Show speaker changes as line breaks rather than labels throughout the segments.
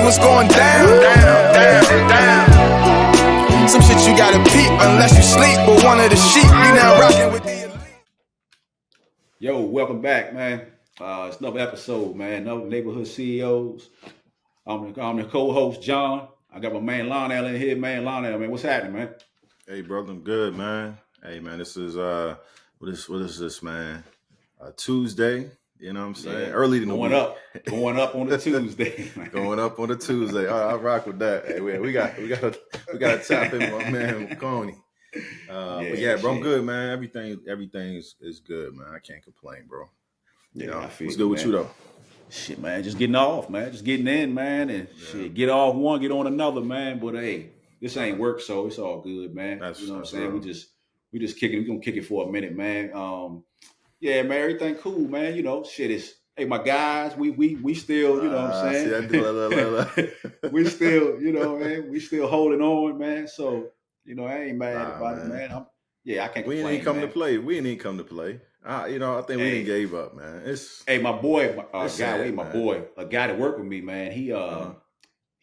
what's going down. Some shit you gotta peep unless you sleep. But one of the sheep, you now rocking with the elite.
Yo, welcome back, man. It's another episode, man. Another Neighborhood CEOs. I'm the co-host, John. I got my man Lionel in here, man. Lionel, man, what's happening, man?
Hey, brother, I'm good, man. Hey, man, this is what is this, man? Tuesday. You know what I'm saying?
Yeah.
Early in the week.
Going up on the Tuesday. Man.
Going up on the Tuesday. I rock with that. Hey, we got to tap in with my man Coney. But yeah, bro, I'm good, man. Everything is good, man. I can't complain, bro.
Yeah,
you know,
I feel
what's good with you though?
Shit, man, just getting off, man. Just getting in, man, and shit, get off one, get on another, man. But hey, this ain't work, so it's all good, man.
That's,
you know what I'm saying?
real.
We just kicking. We gonna kick it for a minute, man. Yeah, man, everything cool, man. You know, shit is. Hey, my guys, we still, you know what I'm saying? We still, you know, man, we still holding on, man. So, you know, I ain't mad about it, man. I can't complain.
We ain't come to play. We ain't come to play. You know, I think we didn't gave up, man.
My boy, a guy that worked with me, man. He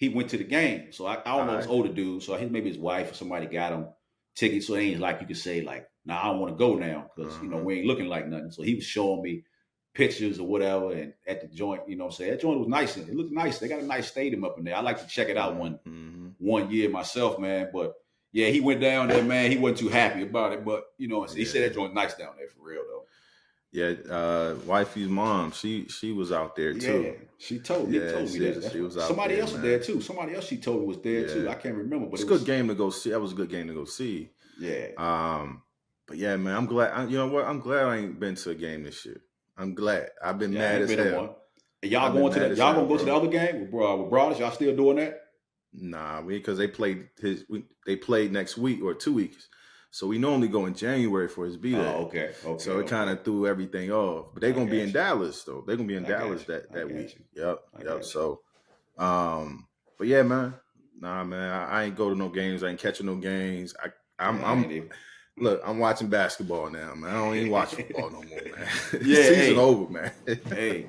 went to the game, so I don't know, it's older dude. So maybe his wife or somebody got him tickets. So it ain't like you could say like, nah, I don't want to go now because you know we ain't looking like nothing. So he was showing me pictures or whatever, and at the joint, you know what I'm saying? That joint was nice. It looked nice. They got a nice stadium up in there. I like to check it out one year myself, man. But yeah, he went down there, man. He wasn't too happy about it, but you know, he said that joint nice down there for real though.
Yeah, wifey's mom, she was out there too.
Yeah, she told me that.
She was out
Somebody
there,
else was
man.
there too. Somebody else she told me was there too. I can't remember, but
it's a good game to go see. That was a good game to go see.
Yeah.
But yeah, man, I'm glad. You know what? I'm glad I ain't been to a game this year. I'm glad. I've been mad as hell.
Y'all gonna go to the other game with Broadus? Y'all still doing that?
Nah, because they played next week or 2 weeks. So we normally go in January for his B-Day.
Oh, okay.
So it kind of threw everything off. But they're gonna be in Dallas though. They're gonna be in Dallas that week. Yep. So, but yeah, man. Nah, man. I ain't go to no games. I ain't catching no games. Look, I'm watching basketball now, man. I don't even watch football no more, man. Season over, man.
Hey,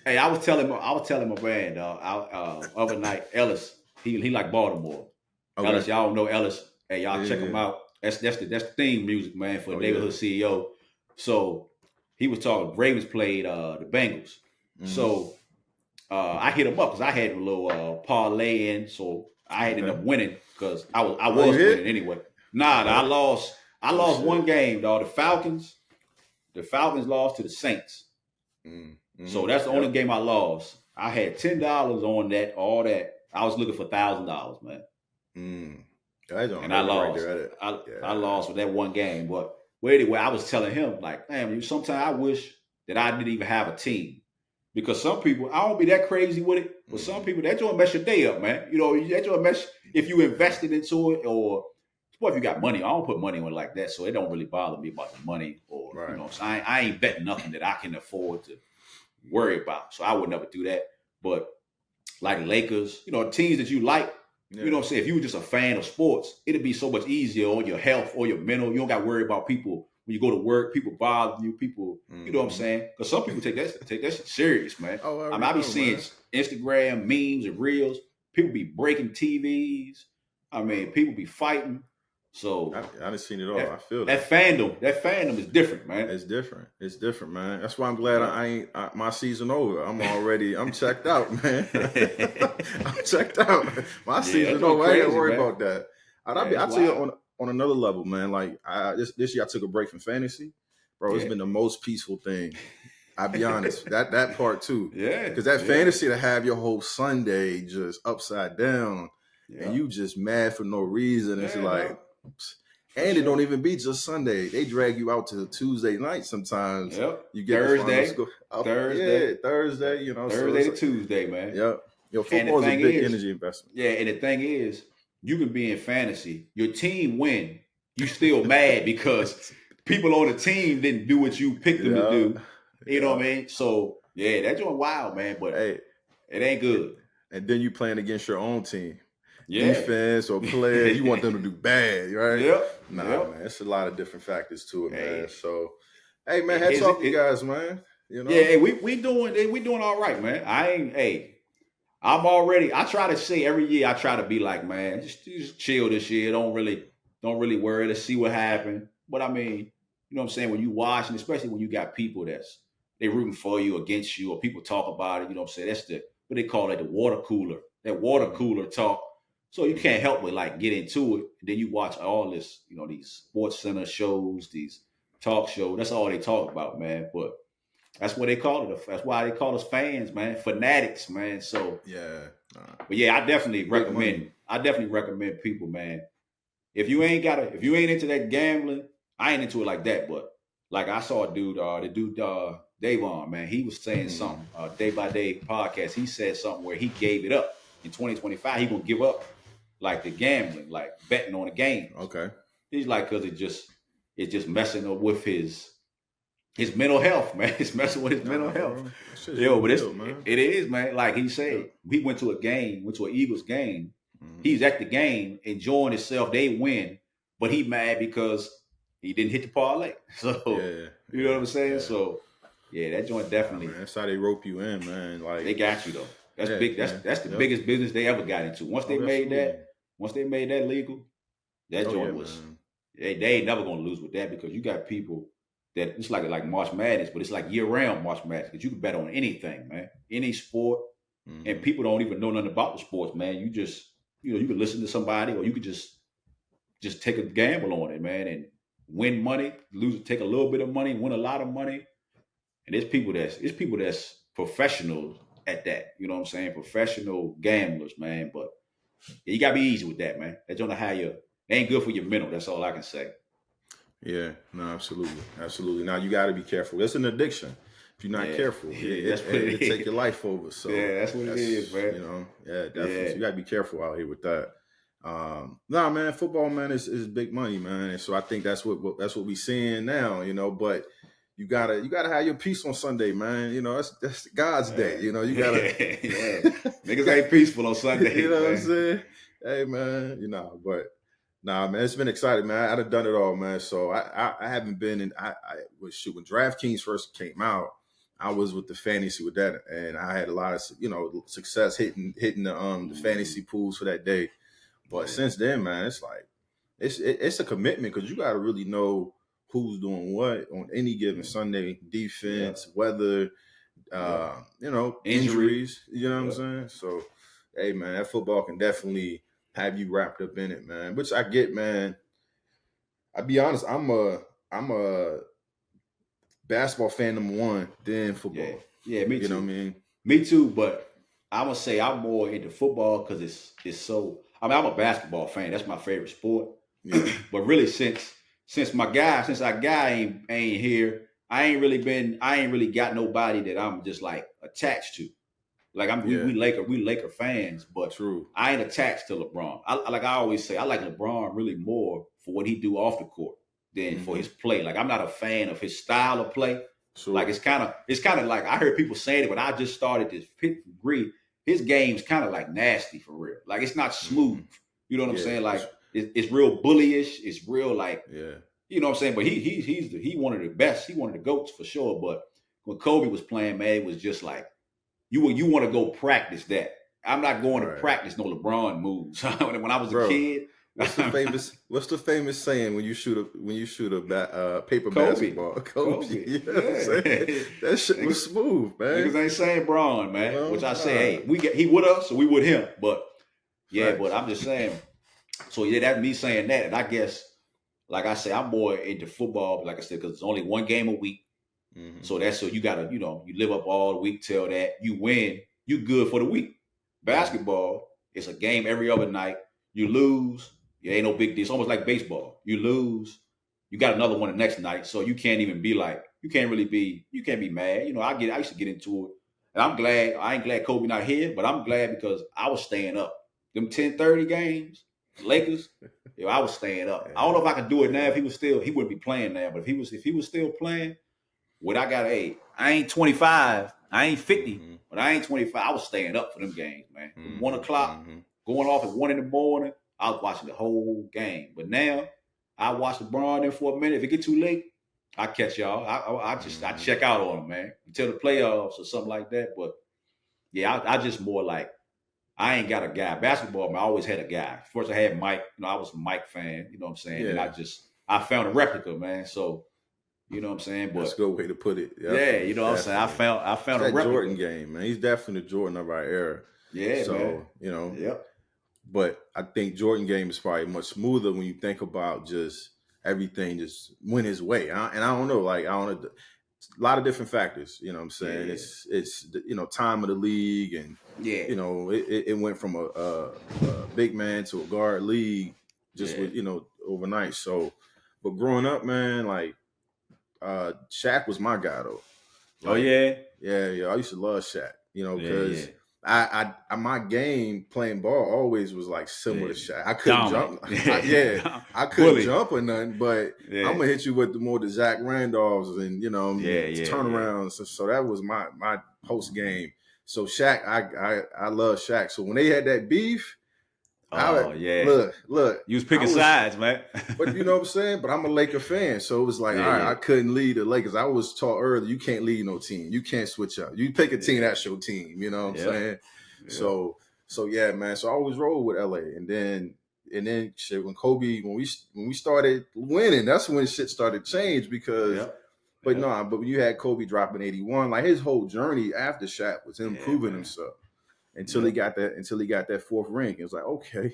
I was telling my man, dog. Other night, Ellis, he like Baltimore. Okay. Ellis, y'all don't know Ellis. Hey, y'all check him out. That's the theme music, man, for Neighborhood CEO. So he was talking. Ravens played the Bengals. So I hit him up because I had a little parlay in, so I ended up winning because I was winning anyway. I lost. I lost one game, dog. The Falcons lost to the Saints. So that's the only game I lost. I had $10 on that, all that. I was looking for $1,000, man. And I lost. I lost with that one game. But anyway, I was telling him, like, man, sometimes I wish that I didn't even have a team. Because some people, I don't be that crazy with it, but some people, that joint mess your day up, man. You know, that joint mess, if you invested into it or, well, if you got money, I don't put money on it like that, so it don't really bother me about the money or, you know, so I ain't betting nothing that I can afford to worry about. So I would never do that. But like Lakers, you know, teams that you like, you know what I'm saying? If you were just a fan of sports, it'd be so much easier on your health or your mental. You don't got to worry about people when you go to work, people bother you, people, you know what I'm saying? Because some people take that shit serious, man. I be seeing Instagram memes and reels. People be breaking TVs. I mean, people be fighting. So
I done seen it all. I feel
that fandom is different, man.
It's different, man. That's why I'm glad my season over. I'm checked out, man. I'm checked out. My season over. I ain't gonna worry about that. I'll tell you on another level, man. Like this year I took a break from fantasy. Bro, it's been the most peaceful thing. I'll be honest. That part too. Yeah. Because that fantasy to have your whole Sunday just upside down and you just mad for no reason. It's like it don't even be just Sunday. They drag you out to Tuesday night sometimes.
Yep.
You get
Thursday.
Thursday, you know.
Thursday to Tuesday, man.
Yep. Your football is a big energy investment.
Yeah, and the thing is, you can be in fantasy. Your team win. You still mad because people on the team didn't do what you picked them to do. You know what I mean? So, yeah, that's doing wild, man. But it ain't good.
And then you playing against your own team. Defense or player, you want them to do bad, right?
Yep.
Man, it's a lot of different factors to it, man. So, hey, man, hats off to you guys, man. You know?
Yeah, we doing all right, man. I I try to say every year, I try to be like, man, just chill this year. Don't really worry. Let's see what happened. But I mean, you know what I'm saying? When you watch, and especially when you got people they rooting for you, against you, or people talk about it, you know what I'm saying? That's what they call it, the water cooler. That water cooler talk. So you can't help but like get into it. And then you watch all this, you know, these Sports Center shows, these talk shows. That's all they talk about, man. But that's what they call it. That's why they call us fans, man. Fanatics, man. So but yeah, I definitely recommend people, man. If you ain't into that gambling, I ain't into it like that. But like I saw a dude, Davon, man, he was saying something, Day by Day podcast. He said something where he gave it up in 2025. He gonna give up like the gambling, like betting on the game.
Okay.
He's like, cause it's just messing up with his mental health, man. It's messing with his mental health. Yo, but it is, man. Like he said, he went to an Eagles game. Mm-hmm. He's at the game enjoying himself. They win, but he mad because he didn't hit the parlay. So you know what I'm saying? Yeah. So yeah, that joint definitely.
That's how they rope you in, man. Like
they got you though. That's big. That's the biggest business they ever got into. Once they made that legal, that joint was. They ain't never gonna lose with that, because you got people that it's like March Madness, but it's like year round March Madness, because you can bet on anything, man, any sport, and people don't even know nothing about the sports, man. You just you could listen to somebody, or you could just take a gamble on it, man, and win money, take a little bit of money, win a lot of money. And there's people that's professionals at that. You know what I'm saying? Professional gamblers, man. But you gotta be easy with that, man. That's gonna have you. It ain't good for your mental. That's all I can say.
Yeah, no, absolutely. Now you got to be careful. It's an addiction. If you're not careful, it take your life over. So
that's what it is, man.
You know, definitely. So you got to be careful out here with that. Nah, man, football, man, is big money, man, and so I think that's what we seeing now. You know, but you gotta have your peace on Sunday, man. You know, that's God's day. You know, you gotta.
Niggas ain't peaceful on Sunday.
You know what I'm saying? Hey, man, you know, but. Nah, man, it's been exciting, man. I'd have done it all, man. So I haven't been in. I was when DraftKings first came out, I was with the fantasy with that, and I had a lot of success hitting the fantasy pools for that day. But since then, man, it's like it's a commitment, because you got to really know who's doing what on any given Sunday. Defense, weather, injuries. You know what I'm saying? So, hey, man, that football can definitely have you wrapped up in it, man. Which I get, man. I'll be honest, I'm a basketball fan number one, then football.
Yeah, me too.
You know what I mean?
Me too, but I'm gonna say I'm more into football because it's so. I mean, I'm a basketball fan. That's my favorite sport. Yeah. But really, since our guy ain't here, I ain't really got nobody that I'm just like attached to. Like we Laker fans, but
true.
I ain't attached to LeBron. I always say, I like LeBron really more for what he do off the court than for his play. Like I'm not a fan of his style of play.
Sure.
Like it's kind of like I heard people saying it, but I just started to agree. His game's kind of like nasty for real. Like it's not smooth. You know what I'm saying? Like it's real bullyish. It's real like you know what I'm saying. But he one of the best. He one of the GOATs for sure. But when Kobe was playing, man, it was just like. You want to go practice that. I'm not going to practice no LeBron moves. When I was a kid,
what's the famous saying when you shoot a paper basketball? Kobe. You know what I'm saying? That shit was smooth, man.
Niggas ain't saying Braun, man. No, which I say, hey, he with us, so we with him. But but I'm just saying. So that's me saying that. And I guess, like I say, I'm more into football. Like I said, because it's only one game a week. Mm-hmm. So you gotta, you live up all the week till that you win, you good for the week. Basketball, it's a game every other night. You lose, it ain't no big deal. It's almost like baseball. You lose, you got another one the next night. So you can't be mad. I used to get into it. And I'm glad, I ain't glad Kobe not here, but I'm glad because I was staying up. Them 10:30 games, Lakers, I was staying up. I don't know if I could do it now. If he wouldn't be playing now, but if he was still playing, I ain't 25, I ain't 50, but I ain't 25. I was staying up for them games, man. 1 o'clock, going off at 1 in the morning, I was watching the whole game. But now, I watch LeBron in for a minute. If it get too late, I catch y'all. I check out on them, man, until the playoffs or something like that. But yeah, I just more like I ain't got a guy. Basketball, I always had a guy. First, I had Mike. I was a Mike fan. You know what I'm saying?
Yeah.
And I found a replica, man. So, you know what I'm saying? But
that's a good way to put it.
Yeah, you know what I'm saying? I found a replica.
Jordan game, man. He's definitely the Jordan of our era.
Yeah,
so,
man.
You know.
Yep.
But I think Jordan game is probably much smoother when you think about just everything just went his way. And I don't know, like, I don't know. A lot of different factors, you know what I'm saying?
Yeah.
It's time of the league, and it went from a big man to a guard league just with overnight. So, but growing up, man, like Shaq was my guy though. Like, yeah. I used to love Shaq, because I my game playing ball always was like similar to Shaq. I couldn't jump. I couldn't jump or nothing, but I'm gonna hit you with the Zach Randolphs and turnarounds. So that was my post game. So Shaq, I love Shaq. So when they had that beef, look,
you was picking sides, man.
But you know what I'm saying? But I'm a Laker fan, so it was like, all right, I couldn't lead the Lakers. I was taught earlier, you can't lead no team. You can't switch up. You pick a team, that's your team. You know what I'm saying? Yeah. So yeah, man. So I always rolled with LA, and then shit, when Kobe, when we started winning, that's when shit started to change because. But when you had Kobe dropping 81, like his whole journey after Shaq was him proving himself. Until he got that fourth ring, it was like, okay,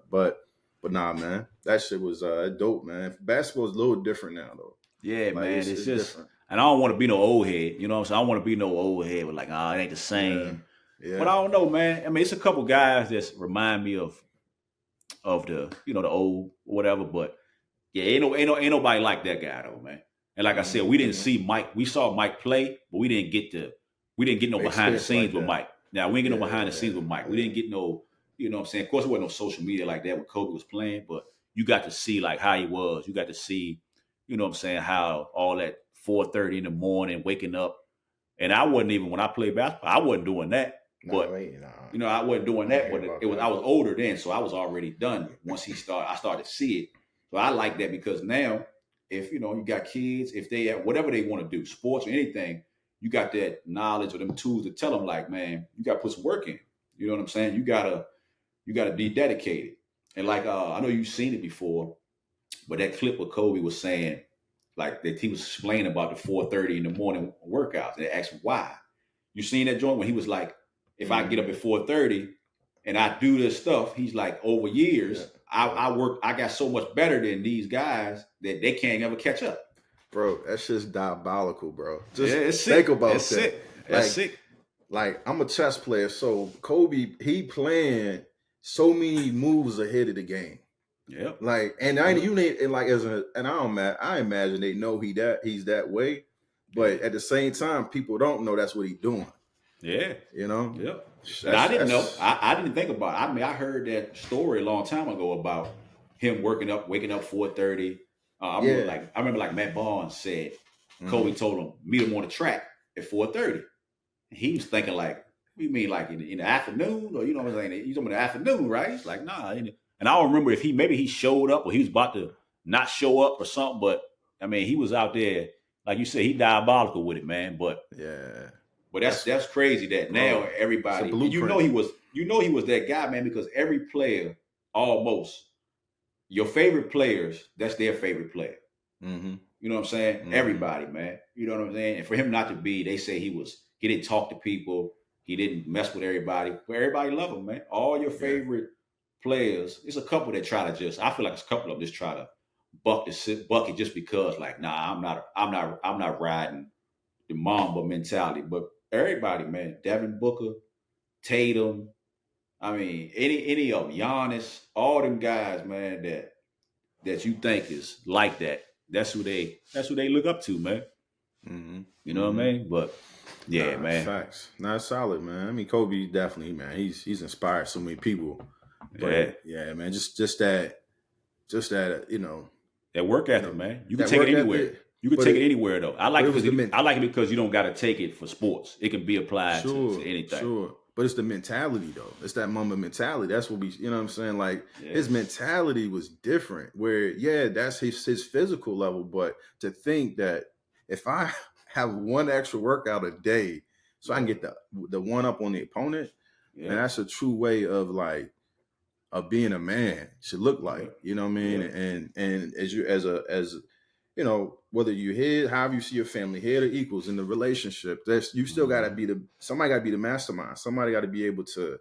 but nah, man, that shit was dope, man. Basketball is a little different now, though.
Yeah, like, man, it's just different. And I don't want to be no old head, you know what I'm saying? I don't want to be no old head with like, it ain't the same. Yeah. But I don't know, man. I mean, it's a couple guys that remind me of the the old whatever, but yeah, ain't nobody like that guy though, man. And like I said, we didn't see Mike. We saw Mike play, but we didn't get no behind the scenes with Mike. Now, we didn't get no behind the scenes with Mike. We didn't get no, you know what I'm saying? Of course, there wasn't no social media like that when Kobe was playing, but you got to see like how he was. You got to see, you know what I'm saying, how all that 4:30 in the morning, waking up. And I wasn't even, when I played basketball, I wasn't doing that. But, I wasn't doing that. But I was older then, so I was already done. Once I started to see it. So I like that because now, if, you got kids, if they have whatever they want to do, sports or anything, you got that knowledge or them tools to tell them like, man, you got to put some work in. You know what I'm saying? You gotta be dedicated. And like, I know you've seen it before, but that clip of Kobe was saying like that he was explaining about the 4:30 in the morning workouts. And they asked him why. You seen that joint when he was like, if I get up at 4:30 and I do this stuff, he's like, over years, I got so much better than these guys that they can't ever catch up.
Bro, that's just diabolical, bro. Just think about that.
Sick. That's sick.
Like, I'm a chess player, so Kobe, he playing so many moves ahead of the game.
Yeah.
Like, and I imagine they know he's that way, but at the same time, people don't know that's what he's doing.
Yeah.
You know?
Yep. I didn't know. I didn't think about it. I mean, I heard that story a long time ago about him waking up 4:30. I remember like Matt Barnes said, Kobe told him, meet him on the track at 4:30. He was thinking like, what do you mean like in the afternoon? Or you know what I'm saying? He's in the afternoon, right? He's like, nah. And I don't remember if he showed up or he was about to not show up or something. But I mean, he was out there, like you said, he diabolical with it, man. But
yeah.
But that's crazy that now everybody, he was that guy, man, because every player almost, your favorite players, that's their favorite player.
Mm-hmm.
You know what I'm saying? Mm-hmm. Everybody, man. You know what I'm saying? And for him not to be, they say he didn't talk to people. He didn't mess with everybody. But everybody love him, man. All your favorite players. It's a couple that try to I feel like it's a couple of them just try to bucket just because, like, nah, I'm not riding the Mamba mentality. But everybody, man, Devin Booker, Tatum, I mean, any of them, Giannis, all them guys, man, that you think is like that. That's who they look up to, man.
Mm-hmm.
You know what I mean? But man,
facts. Not solid, man. I mean, Kobe definitely, man. He's inspired so many people. But man. Just that,
that work ethic, man. You can take it anywhere. You can take it anywhere, though. I like it because you don't got to take it for sports. It can be applied to anything.
Sure. But it's the mentality, though. It's that Mamba mentality. That's what you know what I'm saying? Like, his mentality was different. Where, that's his physical level. But to think that if I have one extra workout a day so I can get the one up on the opponent, And that's a true way of like of being a man should look like. You know what I mean? And as you know, whether you head, however you see your family, head or equals in the relationship, that's you still gotta be somebody gotta be the mastermind. Somebody gotta be able to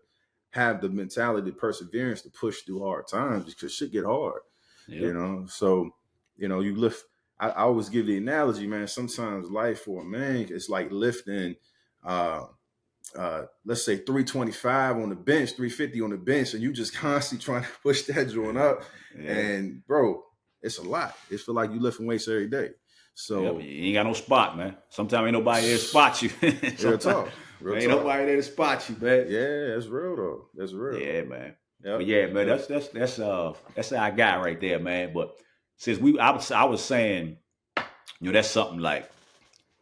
have the mentality, the perseverance to push through hard times because shit get hard. You know, so you know, you lift. I always give the analogy, man. Sometimes life for a man is like lifting, let's say 325 on the bench, 350 on the bench, and you just constantly trying to push that joint up. And bro, it's a lot. It's feel like you lifting weights every day. So
you ain't got no spot, man. Sometimes ain't nobody there to spot you.
Real talk.
Ain't nobody there to spot you, man.
Yeah, that's real though. That's real.
Yeah, man. Yep. But yeah, man, that's our guy right there, man. But since I was saying, you know, that's something like,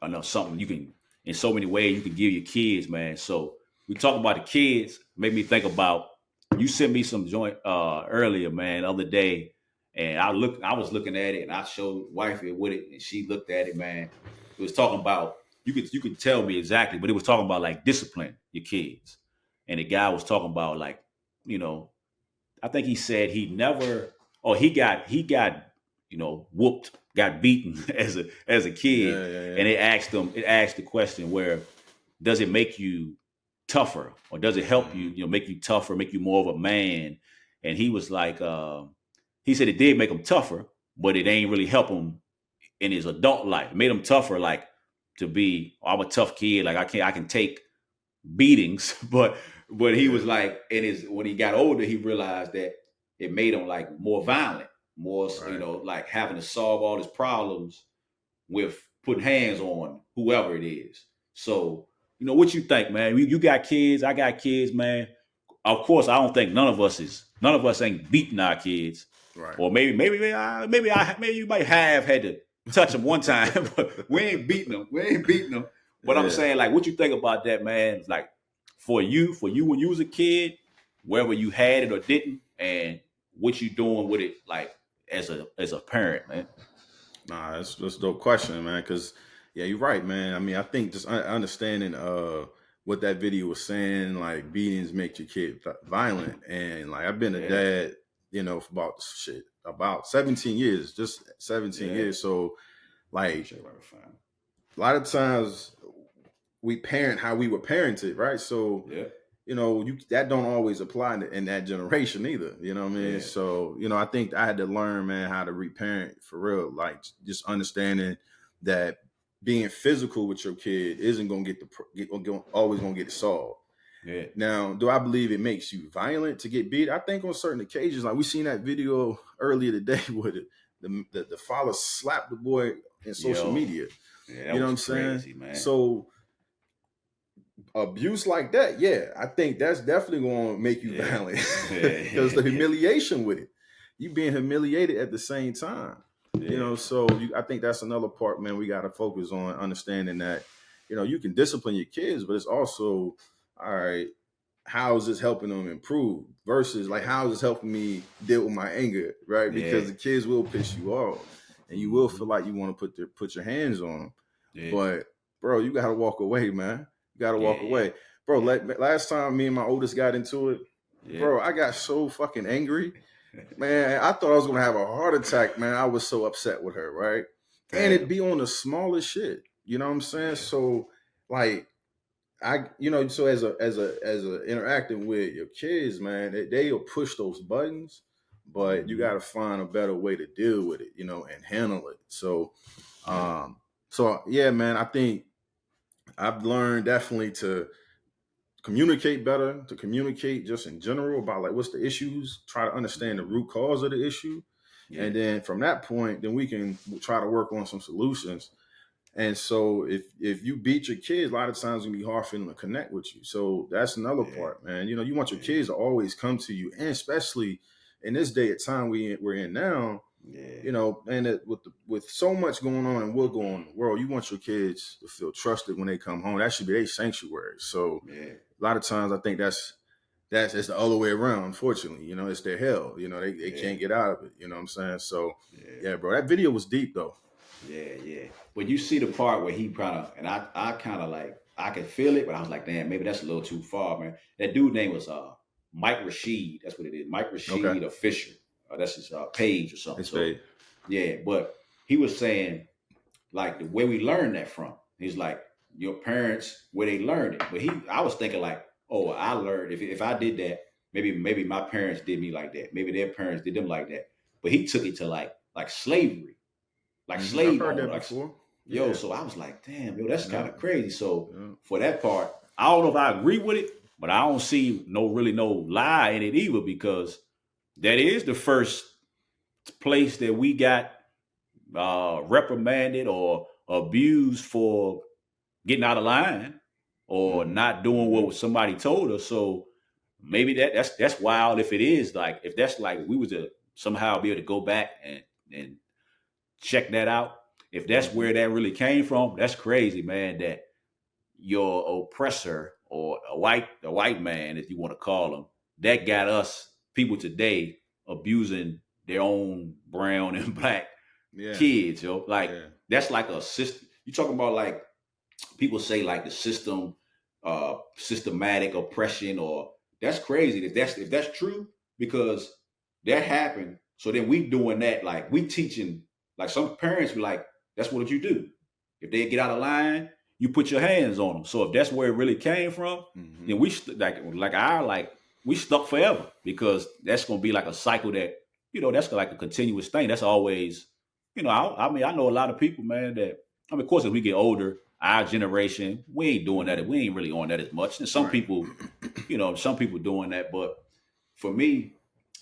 I know something you can, in so many ways you can give your kids, man. So we talk about the kids, made me think about, you sent me some joint earlier, man, the other day, and I was looking at it and I showed wifey with it and she looked at it, man. It was talking about, you could tell me exactly, but it was talking about like discipline your kids. And the guy was talking about like, you know, I think he said he got, you know, whooped, got beaten as a kid. And it asked the question where, does it make you tougher or does it help you, you know, make you tougher, make you more of a man? And he was like, he said it did make him tougher, but it ain't really help him in his adult life. It made him tougher, like to be, I'm a tough kid, like I can take beatings, but he was like, when he got older, he realized that it made him like more violent, more, you know, like having to solve all his problems with putting hands on whoever it is. So, you know, what you think, man? You got kids, I got kids, man. Of course, I don't think none of us ain't beating our kids. Right. Or maybe you might have had to touch them one time, but we ain't beating them. But I'm saying, like, what you think about that, man? Like, for you when you was a kid, whether you had it or didn't, and what you doing with it, like as a parent, man.
Nah, that's a dope question, man. Because yeah, you're right, man. I mean, I think just understanding what that video was saying, like beatings make your kid violent, and like I've been a dad, you know, for about 17 years, just 17 years. So like a lot of times we parent how we were parented, right? So you know, that don't always apply in that generation either. You know what I mean? So, you know, I think I had to learn, man, how to reparent for real. Like just understanding that being physical with your kid isn't going to always going to get it solved. Yeah. Now, do I believe it makes you violent to get beat? I think on certain occasions, like we seen that video earlier today with the father slapped the boy in social media. Yeah, you know what I'm saying? Man. So abuse like that, I think that's definitely going to make you violent because the humiliation with it, you being humiliated at the same time. You know, so I think that's another part, man. We got to focus on understanding that, you know, you can discipline your kids, but it's also, all right, how is this helping them improve versus like, how is this helping me deal with my anger, right? Because the kids will piss you off and you will feel like you want to put your hands on them. Yeah. But bro, you got to walk away, man. You got to walk away. Bro, last time me and my oldest got into it, bro, I got so fucking angry. Man, I thought I was going to have a heart attack, man. I was so upset with her, right? And it'd be on the smallest shit. You know what I'm saying? So, like, so as a interacting with your kids, man, they'll push those buttons, but you got to find a better way to deal with it, you know, and handle it. So, yeah, man, I think I've learned definitely to communicate better, to communicate just in general about like what's the issues, try to understand the root cause of the issue. Yeah. And then from that point, then we can try to work on some solutions. And so if you beat your kids, a lot of times it's gonna be hard for them to connect with you. So that's another part, man. You know, you want your kids to always come to you, and especially in this day of time we're in now, you know, and with so much going on and what's going on in the world, you want your kids to feel trusted when they come home. That should be their sanctuary. So a lot of times I think that's it's the other way around, unfortunately. You know, it's their hell. You know, they can't get out of it. You know what I'm saying? So yeah, bro, that video was deep though.
Yeah. But you see the part where he kind of, and I kind of like I could feel it, but I was like, damn, maybe that's a little too far, man. That dude name was Mike Rashid. That's what it is. Mike Rashid Official. That's his page or something. So, yeah, but he was saying like the way we learned that from. He's like your parents where they learned it. But I was thinking like, oh, I learned if I did that, maybe my parents did me like that. Maybe their parents did them like that. But he took it to like slavery, like slave owner. Like, yo, so I was like, damn, yo, that's kind of crazy. So for that part, I don't know if I agree with it, but I don't see no lie in it either, because that is the first place that we got reprimanded or abused for getting out of line or not doing what somebody told us. So maybe that's wild if it is like, if that's like we was to somehow be able to go back and check that out. If that's where that really came from, that's crazy, man, that your oppressor or a white man, if you want to call him, that got us people today abusing their own brown and black kids, yo. Like that's like a system. You talking about like people say like the system, systematic oppression, or that's crazy. If that's true, because that happened. So then we doing that, like we teaching, like some parents be like, that's what you do. If they get out of line, you put your hands on them. So if that's where it really came from, then we we stuck forever, because that's gonna be like a cycle that, you know, that's like a continuous thing. That's always, you know, I mean, I know a lot of people, man, that, I mean, of course, as we get older, our generation, we ain't doing that. We ain't really on that as much. And some people, you know, some people doing that. But for me,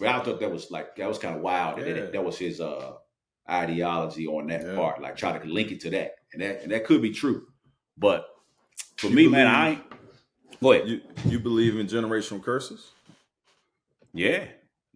I thought that was kind of wild. That was his ideology on that part, like try to link it to that. And that could be true. But for me, man, I ain't. Go ahead.
You believe in generational curses?
Yeah.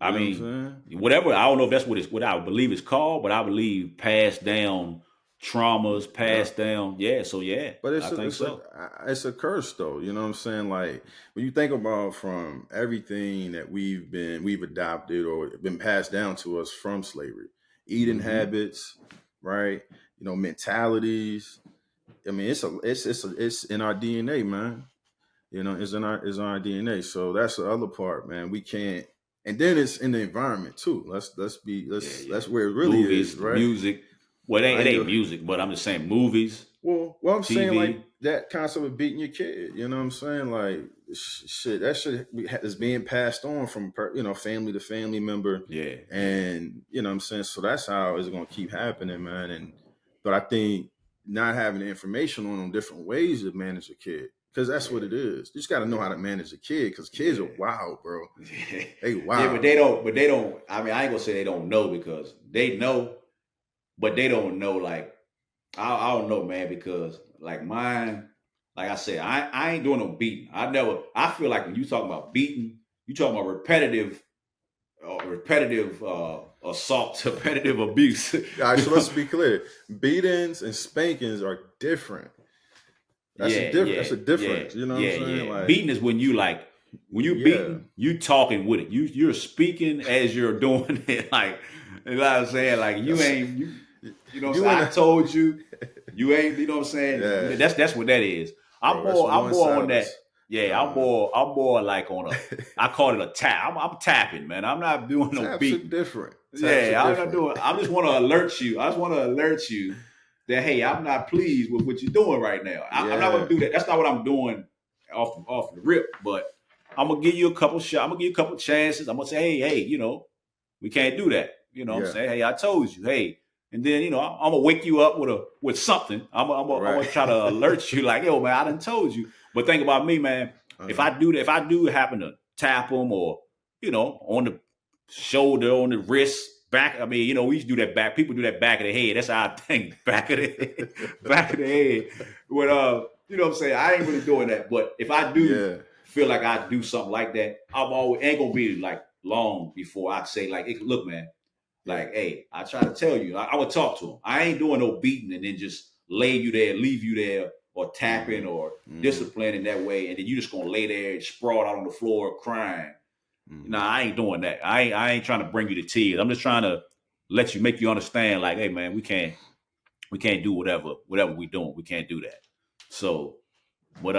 I mean, whatever. I don't know if that's what I believe it's called, but I believe passed down traumas, passed down. Yeah. So yeah.
But it's a curse, though. You know what I'm saying? Like when you think about from everything that we've adopted or been passed down to us from slavery, eating habits, right? You know, mentalities. I mean, it's in our DNA, man. You know, it's in our DNA. So that's the other part, man. We can't. And then it's in the environment too. That's where it really
movies,
is, right?
Music. Well, it ain't music, but I'm just saying movies.
Well, I'm TV. Saying like that concept of beating your kid. You know what I'm saying? Like shit, that shit is being passed on from family to family member.
Yeah.
And you know what I'm saying? So that's how it's gonna keep happening, man. But I think not having the information on different ways to manage a kid. Because that's what it is. You just got to know how to manage a kid, because kids are wild, bro. They wild.
Yeah, but they don't. I mean, I ain't gonna say they don't know, because they know, but they don't know. Like, I don't know, man, because like mine, like I said, I ain't doing no beating. I feel like when you talking about beating, you talking about repetitive assault, repetitive abuse.
All right, so let's be clear. Beatings and spankings are different. That's a difference. You know what I'm saying? Like,
beating is when you beating, you talking with it. You're speaking as you're doing it. Like, you know what I'm saying? Like you ain't you know what I'm saying? I told you, you ain't, you know what I'm saying? Yeah. That's what that is. I'm more on that. Yeah, I'm more like on I call it a tap. I'm tapping, man. I'm not doing no beating.
Different.
I'm not doing. I just want to alert you. That, hey, I'm not pleased with what you're doing right now. I'm not going to do that. That's not what I'm doing off the rip. But I'm going to give you a couple shots. I'm going to give you a couple chances. I'm going to say, hey, you know, we can't do that. You know what I'm saying? Hey, I told you. Hey. And then, you know, I'm going to wake you up with something. I'm going to try to alert you like, yo, man, I done told you. But think about me, man. If I do happen to tap them or, you know, on the shoulder, on the wrist, back, I mean, you know, we used to do that back. People do that back of the head. That's how I think. Back of the head. Back of the head. But you know what I'm saying? I ain't really doing that. But if I do feel like I do something like that, ain't gonna be like long before I say, like, hey, look, man, like, hey, I try to tell you, I would talk to him. I ain't doing no beating and then just leave you there, or tapping or disciplining that way, and then you just gonna lay there and sprawl out on the floor crying. Nah, I ain't doing that. I ain't trying to bring you to tears. I'm just trying to make you understand, like, hey, man, we can't do whatever we doing. We can't do that. So But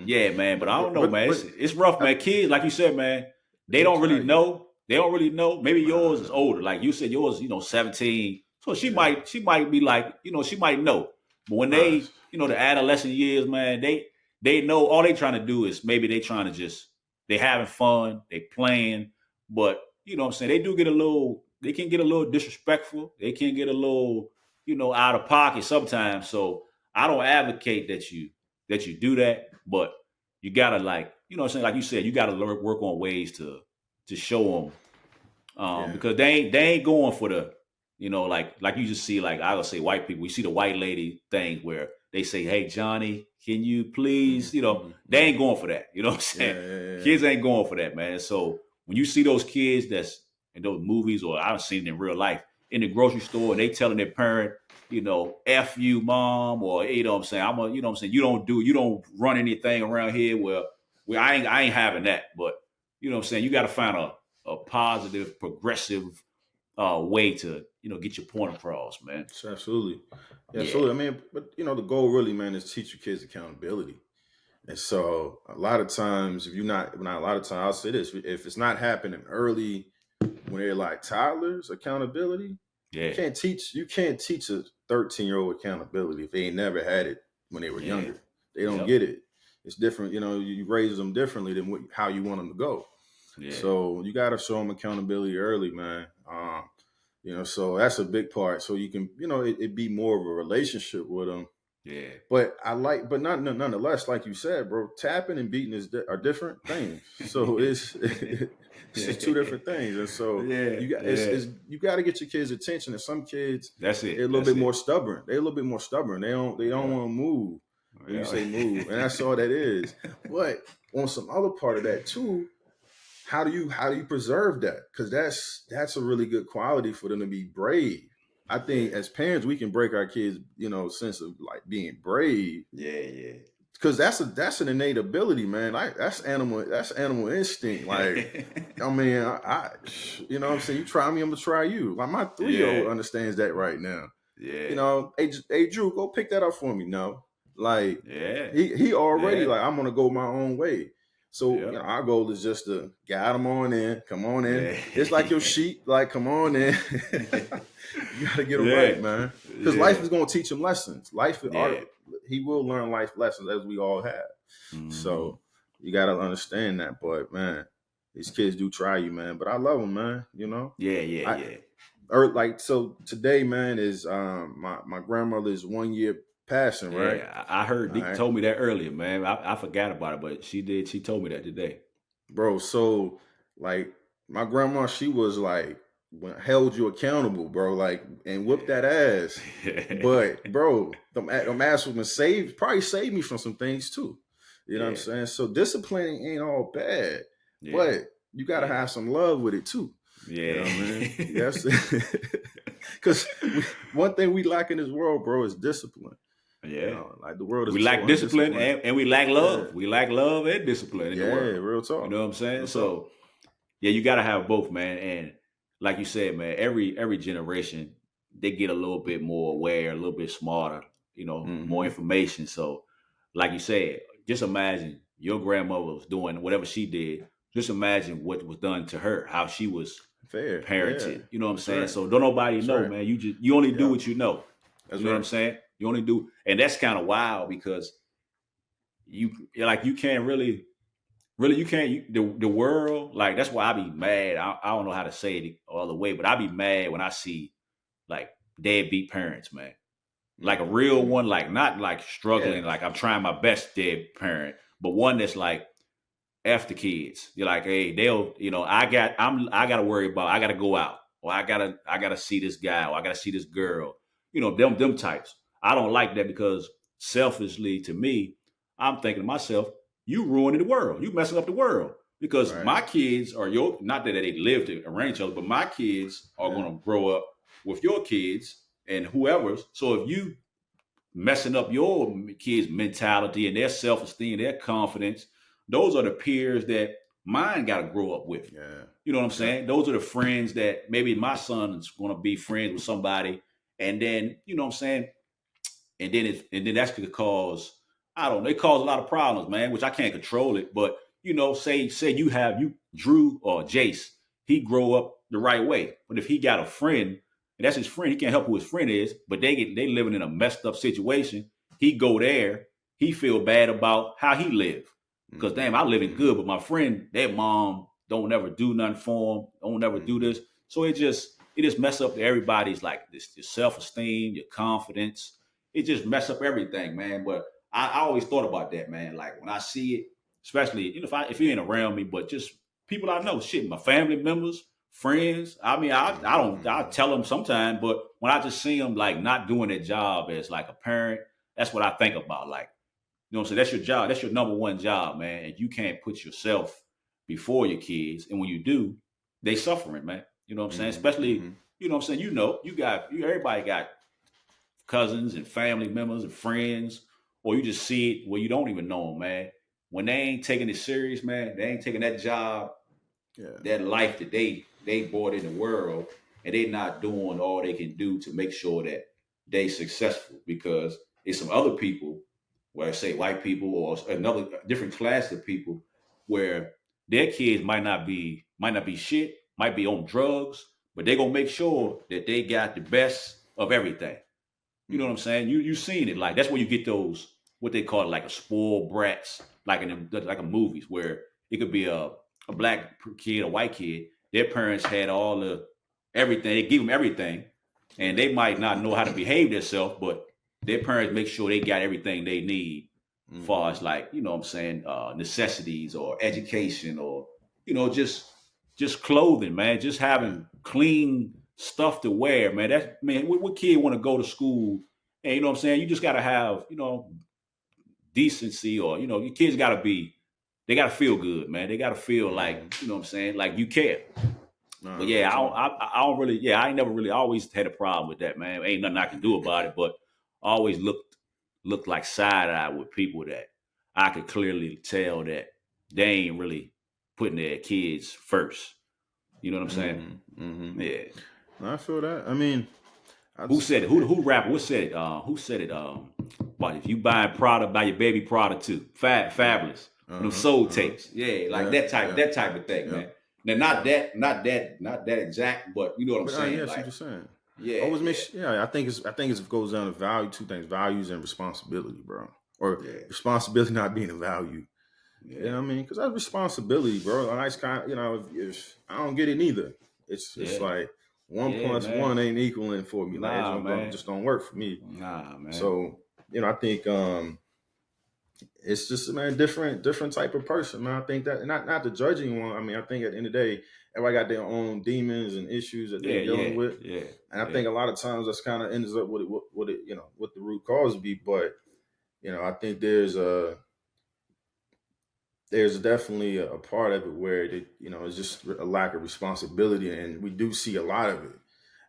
yeah, man. But I don't know, man. It's rough, man. Kids, like you said, man, they don't really know. They don't really know. Maybe yours is older. Like you said, yours, 17. So she might be like, she might know. But when they, the adolescent years, man, they know all they trying to do is maybe they trying to just they having fun, they playing, but you know what I'm saying, they can get a little disrespectful, they can get a little, out of pocket sometimes. So I don't advocate that you do that, but you gotta, like, what I'm saying, like you said, you gotta work on ways to show them, because they ain't going for the, like you just see, like I would say white people, you see the white lady thing where they say, "Hey Johnny, can you please?" They ain't going for that. You know what I'm saying? Kids ain't going for that, man. So when you see those kids that's in those movies, or I've seen it in real life in the grocery store, and they telling their parent, "F you, mom," or what I'm saying, what I'm saying, you don't run anything around here where I ain't having that. But what I'm saying, you got to find a positive, progressive way to get your point across, man.
Absolutely. Yeah, absolutely. I mean, but the goal really, man, is to teach your kids accountability. And so a lot of times, I'll say this: if it's not happening early when they're like toddlers, accountability, you can't teach a 13-year-old accountability if they ain't never had it when they were younger. They don't get it. It's different. You raise them differently than how you want them to go. Yeah. So you got to show them accountability early, man. So that's a big part. So you can, it be more of a relationship with them. Yeah. But nonetheless, like you said, bro, tapping and beating are different things. So it's two different things. And so you got to get your kids' attention. And some kids,
that's it.
They're a little bit more stubborn. They don't want to move when you say move. And that's all that is. But on some other part of that too, how do you preserve that? Because that's a really good quality for them to be brave. I think as parents, we can break our kids, sense of like being brave. Yeah. Because that's an innate ability, man. Like that's animal instinct. Like, I mean, I what I'm saying, you try me, I'm gonna try you. Like my 3-year-old understands that right now. Yeah. Hey Drew, go pick that up for me. No, like, he already like, I'm gonna go my own way. So our goal is just to guide them on in. Come on in. Yeah. It's like your sheep. Like, come on in. You got to get them right, man. Because life is going to teach him lessons. He will learn life lessons as we all have. Mm-hmm. So you got to understand that. But, man, these kids do try you, man. But I love them, man. Yeah. So today, man, is my grandmother's 1 year passing, right?
Yeah, I heard Deke told me that earlier, man. I forgot about it, but she did. She told me that today,
bro. So like my grandma, she was like held you accountable, bro. Like and whipped that ass. But bro, them ass women probably saved me from some things too. You know what I'm saying? So disciplining ain't all bad, but you got to have some love with it too. Yeah, you know what I mean? Yes. Because one thing we lack in this world, bro, is discipline. Yeah, like the world is.
We lack discipline and we lack love. Yeah. We lack love and discipline in the world.
Yeah, real talk.
You know what I'm saying? So, you got to have both, man. And like you said, man, every generation they get a little bit more aware, a little bit smarter. More information. So, like you said, just imagine your grandmother was doing whatever she did. Just imagine what was done to her, how she was parented. Yeah. You know what I'm saying? Right. So don't nobody know, man. You only do what you know. That's what I'm saying. You only do, and that's kind of wild because you can't really the world, like, that's why I be mad. I don't know how to say it all the way, but I be mad when I see like deadbeat parents, man. Like a real one, like not like struggling, like I'm trying my best dead parent, but one that's like F the kids. You're like, hey, they'll, I got to worry about, I got to go out, or I gotta see this guy, or I gotta see this girl. Them types. I don't like that because selfishly to me, I'm thinking to myself, you ruining the world. You messing up the world because my kids are not that they live to arrange each other, but my kids are going to grow up with your kids and whoever's. So if you messing up your kids' mentality and their self-esteem, their confidence, those are the peers that mine got to grow up with. Yeah. You know what I'm saying? Those are the friends that maybe my son is going to be friends with somebody. And then, you know what I'm saying? And then that's going to cause I don't know. It cause a lot of problems, man, which I can't control it. But say you Drew or Jace, he grow up the right way. But if he got a friend, and that's his friend, he can't help who his friend is. But they living in a messed up situation. He go there, he feel bad about how he live. Because damn, I living good, but my friend, their mom don't never do nothing for him, don't never do this. So it just mess up everybody's like this your self-esteem, your confidence. It just mess up everything, man. But I always thought about that, man. Like when I see it, especially if you ain't around me, but just people I know, shit, my family members, friends. I mean, I tell them sometimes, but when I just see them like not doing their job as like a parent, that's what I think about. Like, you know what I'm saying? That's your job. That's your number one job, man. And you can't put yourself before your kids. And when you do, they suffering, man. You know what I'm saying? Especially, you know what I'm saying? Everybody got cousins and family members and friends, or you just see it where you don't even know them, man. When they ain't taking it serious, man, they ain't taking that job, that life that they brought in the world, and they not doing all they can do to make sure that they successful. Because it's some other people, where I say white people or another different class of people, where their kids might not be shit, might be on drugs, but they gonna make sure that they got the best of everything. You know what I'm saying? You seen it. Like that's where you get those what they call it, like a spoiled brats, like in movies where it could be a black kid, a white kid. Their parents had all the everything. They give them everything, and they might not know how to behave themselves, but their parents make sure they got everything they need, as far as like you know what I'm saying, necessities or education or just clothing, man. Just having clean stuff to wear, man. What kid want to go to school? And you know what I'm saying? You just gotta have, decency, or your kids they gotta feel good, man. They gotta feel like, you know what I'm saying, like you care. But yeah, I don't really, I ain't never really always had a problem with that, man. Ain't nothing I can do about it, but I always looked like side eye with people that I could clearly tell that they ain't really putting their kids first. You know what I'm saying?
Yeah. I feel that. I mean,
who said it? Who rapper? What said it? Who said it? But if you buying Prada, buy your baby Prada too. Fabulous. Them soul tapes. Yeah, like that type of thing, man. Now not that exact, but you know what I'm saying.
Yes,
like,
what you're saying.
Yeah.
Always I think it goes down to value, two things: values and responsibility, bro. Or responsibility not being a value. Yeah. You know what I mean? Because that's responsibility, bro. And I just kind of, if I don't get it neither. It's like 1 plus 1 ain't equaling for me. Like it just don't work for me.
Nah, man.
So I think it's just different type of person, man. I think that not to judge anyone. I mean, I think at the end of the day, everybody got their own demons and issues that they're dealing with.
Yeah.
And I think a lot of times that's kind of ends up with what the root cause be. But I think there's definitely a part of it where it's just a lack of responsibility, and we do see a lot of it.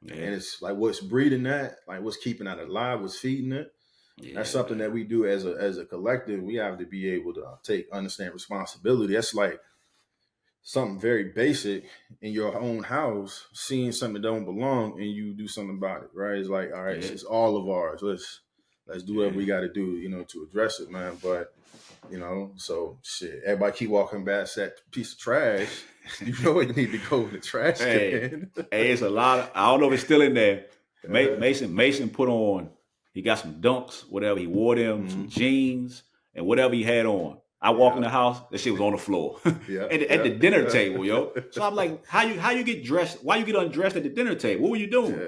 Yeah. And it's like what's breeding that, like what's keeping that alive, what's feeding it. Yeah, that's something that we do as a collective. We have to be able to understand responsibility. That's like something very basic in your own house, seeing something that don't belong and you do something about it, right? It's like, all right, it's all of ours. Let's do whatever we got to do, to address it, man. But so shit, everybody keep walking past that piece of trash. It need to go in the trash can.
Hey, it's a lot of, I don't know if it's still in there. Mason put on, he got some dunks, whatever. He wore them, some jeans, and whatever he had on. I walk in the house, that shit was on the floor. At the dinner table, yo. So I'm like, how you get dressed? Why you get undressed at the dinner table? What were you doing?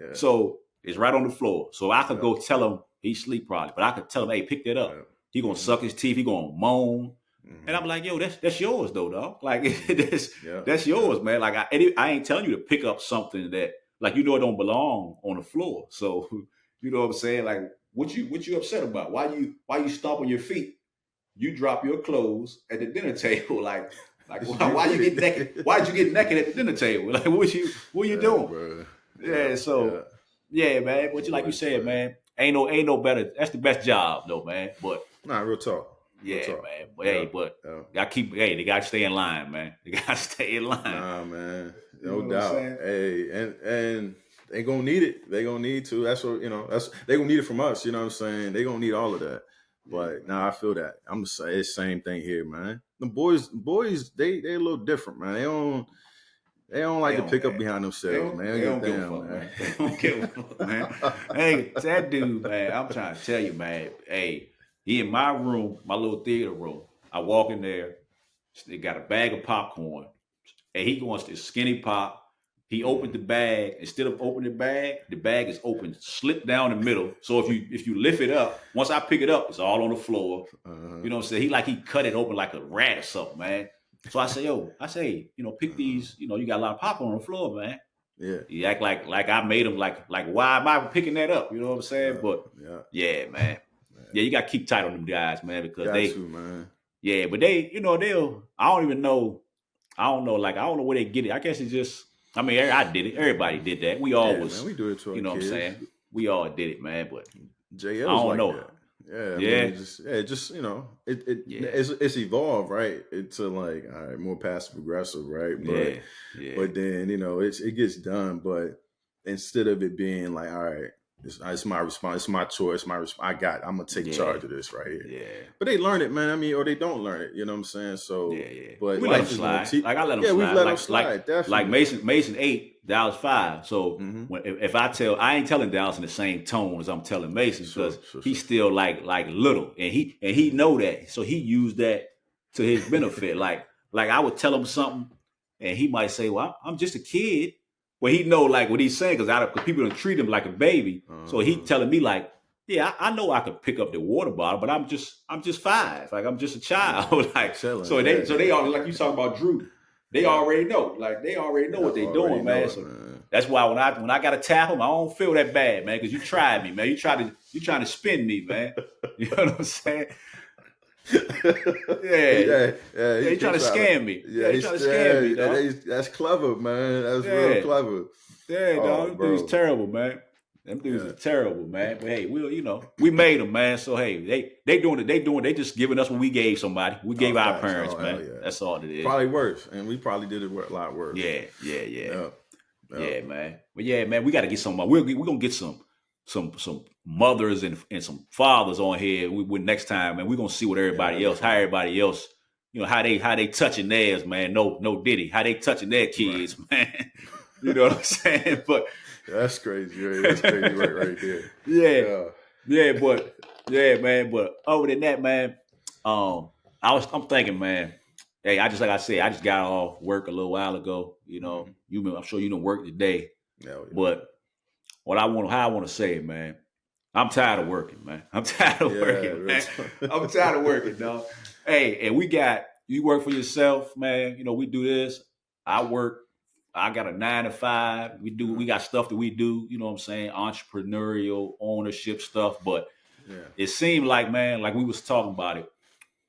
Yeah. So it's right on the floor. So I could go tell him, he sleep probably, but I could tell him, hey, pick that up. He gonna suck his teeth, he gonna moan. And I'm like, yo, that's yours though, dog. Like that's yours, man. Like I ain't telling you to pick up something that like it don't belong on the floor. So you know what I'm saying? Like what you upset about? Why you stomp on your feet? You drop your clothes at the dinner table, like why you get naked? Why'd you get naked at the dinner table? Like what you doing? Bro. Yeah, so man. But like you said, man, ain't no better. That's the best job though, man. But
real talk.
Yeah, man. But they gotta stay in line, man. They gotta stay in line.
Nah, man. No doubt. Hey, and they gonna need it. They gonna need to. That's what they gonna need it from us. You know what I'm saying? They gonna need all of that. But now I feel that. I'm gonna say it's same thing here, man. The boys, they a little different, man. They don't like to pick up behind themselves, man.
They don't give a fuck, man. They don't give a fuck, man. Hey, that dude, man, I'm trying to tell you, man. Hey, he in my room, my little theater room. I walk in there, they got a bag of popcorn, and he wants this skinny pop. He opened the bag. Instead of opening the bag is open, slip down the middle. So if you lift it up, once I pick it up, it's all on the floor. You know what I'm saying? He cut it open like a rat or something, man. So I say, pick these, you got a lot of popcorn on the floor, man.
Yeah.
He act like I made him like why am I picking that up? You know what I'm saying? But yeah, man. Yeah, you gotta keep tight on them guys, man, because
man.
Yeah, but I don't even know. I don't know where they get it. I guess it's just I did it. Everybody did that. We all was
man, we do it to our
what I'm saying? We all did it, man, but
JL
I don't know.
That. Yeah, it's evolved, right? It's like all right, more passive aggressive, right? But but then it gets done. But instead of it being like, all right, it's my response, it's my choice, I'm gonna take charge of this right here.
Yeah.
But they learn it, man. Or they don't learn it. You know what I'm saying? So but
we let them slide. Like I let them slide.
We've let them slide. Definitely.
Like Mason 8, Dallas 5. So if I ain't telling Dallas in the same tone as I'm telling Mason, because he's still like little, and he know that, so he used that to his benefit. like I would tell him something, and he might say, "Well, I'm just a kid." Well, he know like what he's saying because people don't treat him like a baby. So he telling me like, yeah, I know I could pick up the water bottle, but I'm just 5. Like I'm just a child. Like they all like you talking about Drew. They already know. Like they already know what they're doing, man. So that's why when I gotta tap them, I don't feel that bad, man. Because you tried me, man. You trying to spin me, man. You know what I'm saying? You trying to scam me. Yeah, you trying to scam me, dog.
That's clever, man. That's real clever.
Yeah, dog. Them dudes terrible, man. Them dudes are terrible, man. But hey, we made them, man. So hey, they doing it. They just giving us what we gave somebody. We gave our parents, man. Yeah. That's all it is.
Probably worse, and we probably did it a lot worse.
Yeah. Yeah, man. But yeah, man, we got to get some. We're gonna get some mothers and some fathers on here. We next time, man. We're gonna see what everybody else, how everybody else, how they touching theirs, man. No Diddy, how they touching their kids, man. You know what I'm saying? But
that's crazy. Right? That's crazy right there.
Yeah, man. But other than that, man, I'm thinking, man. Hey, I just got off work a little while ago. I'm sure you don't work today. But how I want to say it, man. I'm tired of working, man. I'm tired of working, man. I'm tired of working, dog. Hey, and you work for yourself, man. We do this. I work. I got a 9 to 5. We got stuff that we do, you know what I'm saying? Entrepreneurial ownership stuff. But it seemed like, man, like we was talking about it.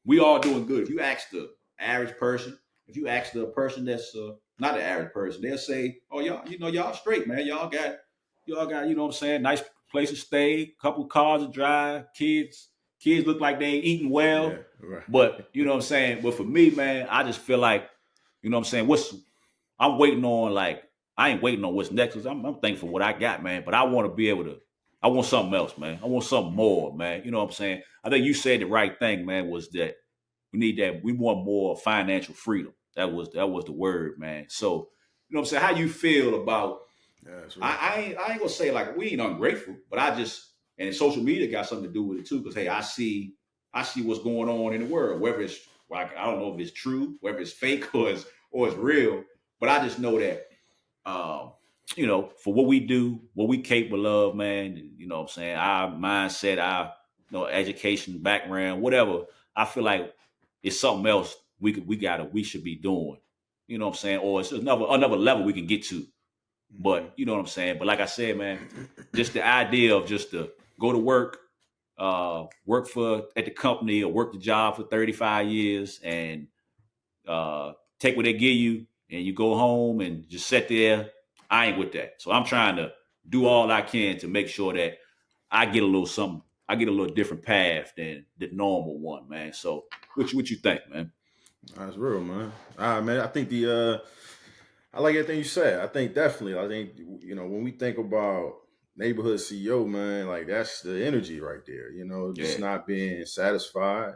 We all doing good. If you ask the average person, if you ask the person that's not the average person, they'll say, oh, y'all straight, man. Y'all got, you know what I'm saying? Nice place to stay, couple cars to drive, kids look like they ain't eating well. Yeah, right. But, you know what I'm saying? But for me, man, I just feel like, you know what I'm saying? I'm waiting on, like, I ain't waiting on what's next. I'm thankful for what I got, man. But I want to be able to, I want something else, man. I want something more, man. You know what I'm saying? I think you said the right thing, man, was that we want more financial freedom. That was the word, man. So, you know what I'm saying? How you feel about, I ain't gonna say like we ain't ungrateful, but and social media got something to do with it too. Cause hey, I see what's going on in the world, whether it's like, I don't know if it's true, whether it's fake or it's real. But I just know that, for what we do, what we capable of, man, you know what I'm saying? Our mindset, our education background, whatever, I feel like it's something else we should be doing. You know what I'm saying? Or it's another level we can get to. But you know what I'm saying? But like I said, man, just the idea of just to go to work, work at the company or work the job for 35 years and take what they give you, and you go home and just sit there. I ain't with that. So I'm trying to do all I can to make sure that I get a little something. I get a little different path than the normal one, man. So what you think, man?
That's real, man. Man, I think I like everything you said. I think definitely. I think when we think about neighborhood CEO, man, like that's the energy right there. You know, just not being satisfied,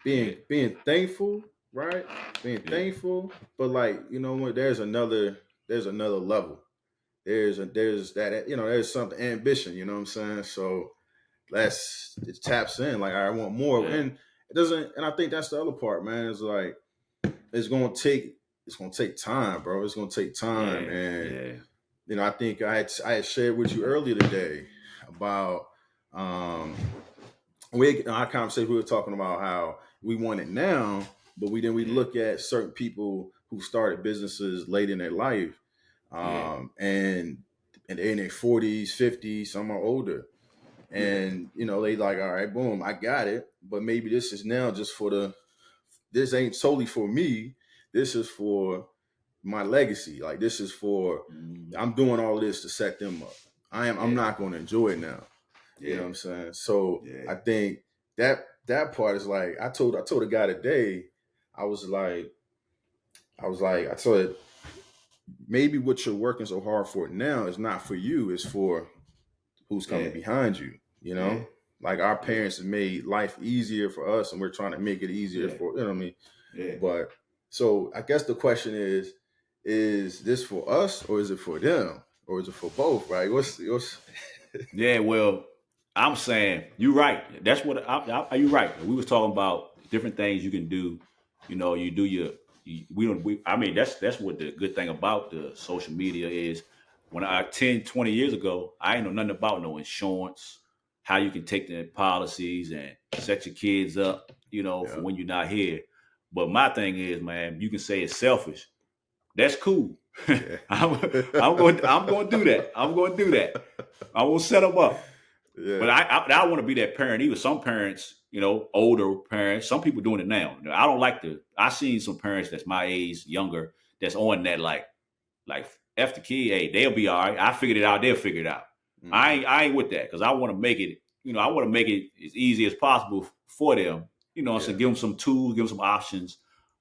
being thankful, right? Being thankful, but like you know what? There's another level. There's that there's something ambition. You know what I'm saying? So it taps in like I want more, and it doesn't. And I think that's the other part, man. It's like it's gonna take time, bro. It's gonna take time, and you know I think I had shared with you earlier today about our conversation. We were talking about how we want it now, but we look at certain people who started businesses late in their life, and they're in their 40s, 50s, some are older. And you know, they like, all right, boom, I got it. But maybe this is now just this ain't solely for me. This is for my legacy. Like this is for I'm doing all this to set them up. I'm not gonna enjoy it now. You know what I'm saying? So I think that part is like I told a guy today, I told maybe what you're working so hard for now is not for you, it's for who's coming behind you, you know? Like our parents have made life easier for us and we're trying to make it easier for, you know what I mean? But so I guess the question is this for us or is it for them? Or is it for both, right? What's
Yeah, well, I'm saying you're right. That's what you're right. We was talking about different things you can do. You know, you do I mean, that's what the good thing about the social media is. When 10, 20 years ago, I ain't know nothing about no insurance, how you can take the policies and set your kids up, you know, for when you're not here. But my thing is, man, you can say it's selfish. That's cool. I'm going to do that. I'm going to do that. I will set them up. Yeah. But I want to be that parent. Even some parents, you know, older parents, some people doing it now. I don't like I seen some parents that's my age, younger, that's on that like F the kid, hey, they'll be all right. I figured it out, they'll figure it out. Mm-hmm. I ain't with that because I want to make it, you know, I want to make it as easy as possible for them. You know, so give them some tools, give them some options.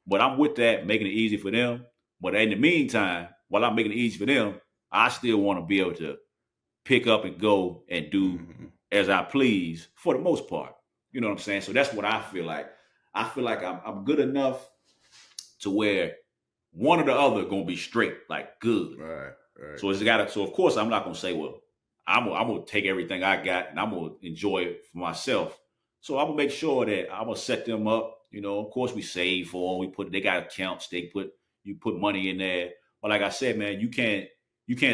But I'm with that, making it easy for them. But in the meantime, while I'm making it easy for them, I still want to be able to pick up and go and do as I please for the most part. You know what I'm saying? So that's what I feel like. I feel like I'm good enough to where one or the other gonna be straight, like good.
Right.
So so of course I'm not gonna say, well, I'm gonna take everything I got and I'm gonna enjoy it for myself. So I'm gonna make sure that I'm gonna set them up. You know, of course we save for them. They got accounts. You put money in there. But like I said, man, you can't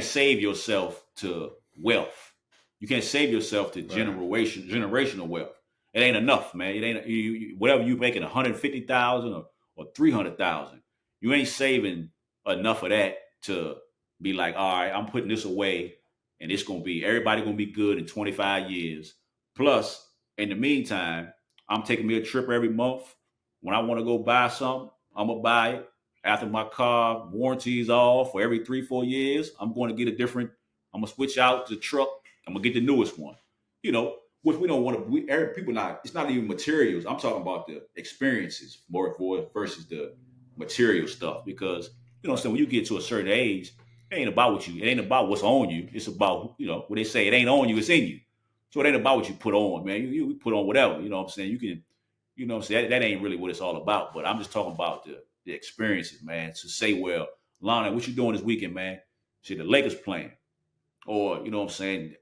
save yourself to wealth. You can't save yourself to generational wealth. It ain't enough, man. It ain't whatever you making 150,000 or 300,000. You ain't saving enough of that to be like, all right, I'm putting this away, and everybody gonna be good in 25 years. Plus, in the meantime, I'm taking me a trip every month. When I want to go buy something, I'm gonna buy it. After my car warranty is off for every 3-4 years, I'm going to get I'm gonna switch out the truck. I'm gonna get the newest one. You know, which we don't want to. It's not even materials. I'm talking about the experiences more versus the material stuff. Because you know, so when you get to a certain age, it ain't about what's on you. It's about, you know, what they say, it ain't on you, it's in you. So it ain't about what you put on, man. You put on whatever. You know what I'm saying? You can, you know what I'm saying? That ain't really what it's all about. But I'm just talking about the experiences, man. To say, well, Lana, what you doing this weekend, man? See, the Lakers playing. Or, you know what I'm saying,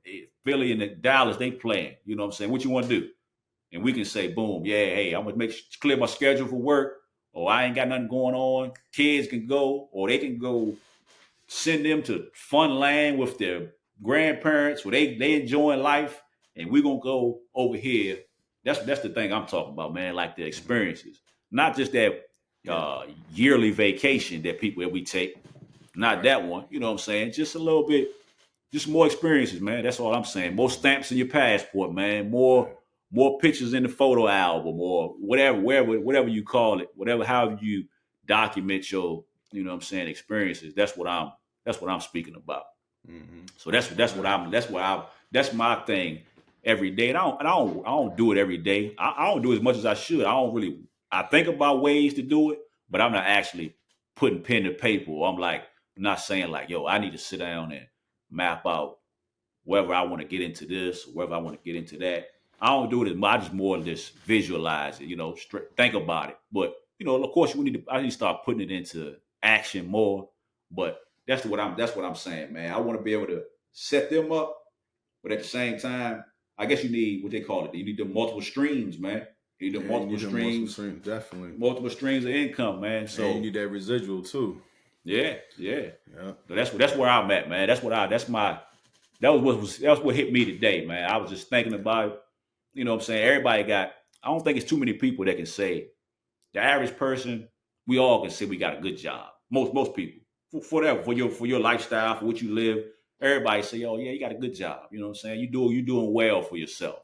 Philly and the Dallas, they playing. You know what I'm saying? What you want to do? And we can say, boom, yeah, hey, I'm going to clear my schedule for work. Or I ain't got nothing going on. Kids can go. Or they can go send them to fun land with their grandparents where they enjoying life. And we're going to go over here. That's the thing I'm talking about, man, like the experiences. Not just that yearly vacation that we take. Not that one. You know what I'm saying? Just a little bit. Just more experiences, man. That's all I'm saying. More stamps in your passport, man. More pictures in the photo album or whatever you call it. However you document your, you know what I'm saying, experiences. That's what I'm speaking about. Mm-hmm. So that's my thing every day. And I don't do it every day. I don't do as much as I should. I think about ways to do it, but I'm not actually putting pen to paper. I'm not saying like, yo, I need to sit down and map out whether I want to get into this, or whether I want to get into that. I don't do it as much. I just more just visualize it, think about it. But of course, I need to start putting it into action more. But that's what I'm saying, man. I want to be able to set them up, but at the same time, I guess you need what they call it. You need the multiple streams, man. You need the multiple streams,
definitely.
Multiple streams of income, man. So
and you need that residual too.
Yeah. So that's where I'm at, man. That was what hit me today, man. I was just thinking about it. You know what I'm saying? I don't think it's too many people that can say, the average person, we all can say we got a good job. Most people. For your lifestyle, for what you live, everybody say, oh yeah, you got a good job. You know what I'm saying? You're doing well for yourself.